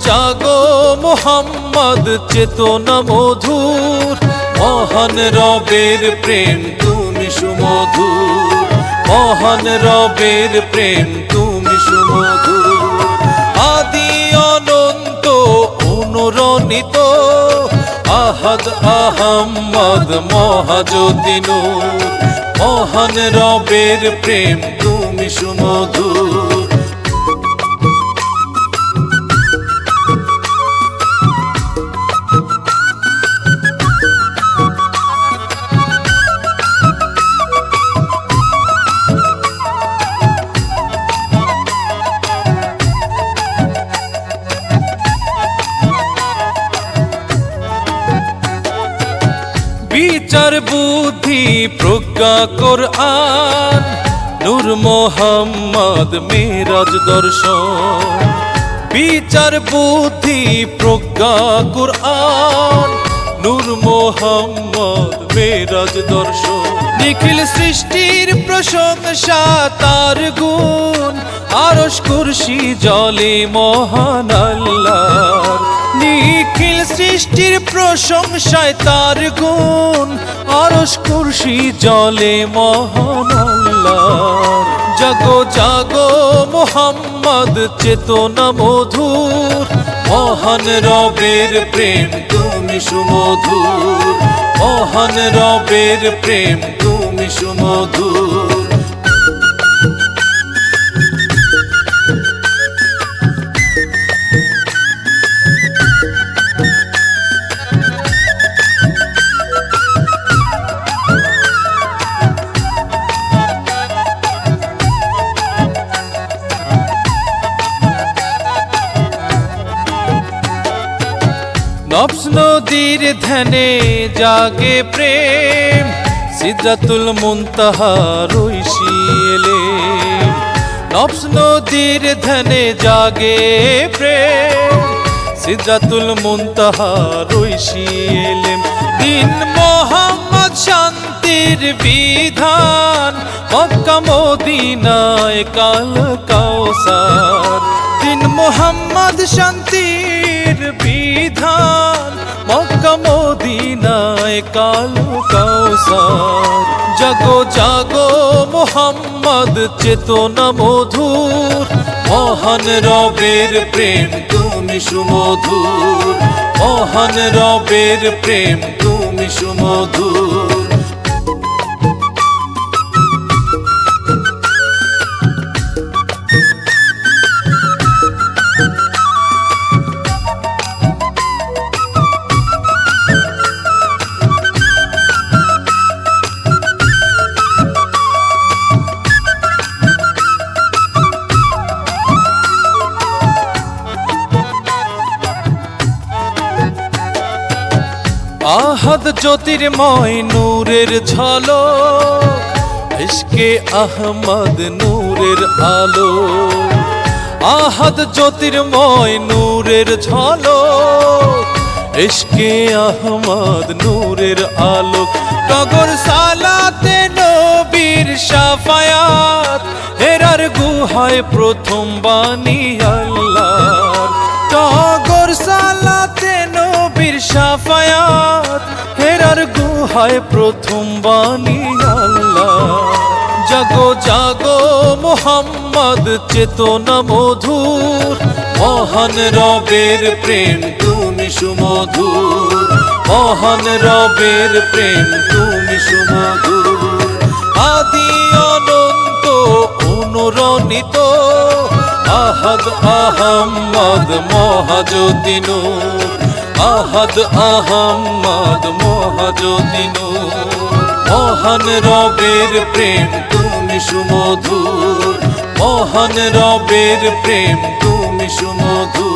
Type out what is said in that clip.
জাগো মোহাম্মদ চেতনা মধুর, মহান রবের প্রেম তুমি সুমধুর, মহান রবের প্রেম তুমি সুমধুর। আদি অনন্ত অনুরণিত আহাদ আহম্মদ মহাজ্যোতি নূর, মহান রবের প্রেম তুমি সুমধুর। বিচার বুদ্ধি প্রজ্ঞা কোরআন, নূর মোহাম্মদ মেরাজ দর্শন। বিচার বুদ্ধি প্রজ্ঞা কোরআন, নূর মোহাম্মদ মেরাজ দর্শন। নিখিল সৃষ্টির প্রশংসা তার গুণ, আরশ কুরসি জলে মহান আল্লাহর। নিখিল সৃষ্টির প্রশংসায় তার গুণ, আরশ কুরসি জলে মহান আল্লাহর। জাগো জাগো মোহাম্মদ চেতনা মধুর, মহান রবের প্রেম তুমি সুমধুর, মহান রবের প্রেম তুমি সুমধুর। নফস নদীর ধ্যানে জাগে প্রেম, সিদরাতুল মুনতাহার ঐশী এলেম। নফস নদীর ধ্যানে জাগে প্রেম, সিদরাতুল মুনতাহার ঐশী এলেম। দিন মোহাম্মদ শান্তির বিধান, মক্কা মদিনায় কাল কাউসার। দিন মোহাম্মদ শান্তির বিধান, মক্কা মদিনায় কাল কাউসার। জাগো জাগো মোহাম্মদ চেতনা মধুর, মহান রবের প্রেম তুমি সুমধুর, মহান রবের প্রেম তুমি সুমধুর। আহাদ জ্যোতির্ময় নূরের ঝলক, ইশকে আহমদ নূরের আলো। আহাদ জ্যোতির্ময় নূরের ঝলক, ইশকে আহমদ নূরের আলোক। টগর সালাতে নবীর শাফায়াত, হেরার গুহায় প্রথম বাণী আল্লাহর। টগর সালাতে নবীর শাফায়াত, হেরার গুহায় প্রথম বাণী আল্লাহ। জাগো জাগো মোহাম্মদ চেতনা মধুর, মহান রবের প্রেম তুমি সুমধুর, মহান রবের প্রেম তুমি সুমধুর। আদি অনন্ত অনুরণিত আহাদ আহম্মদ মহাজ্যোতি নূর, আহাদ আহম্মদ মহাজ্যোতি নূর। মহান রবের প্রেম তুমি সুমধুর, মহান রবের প্রেম তুমি সুমধুর।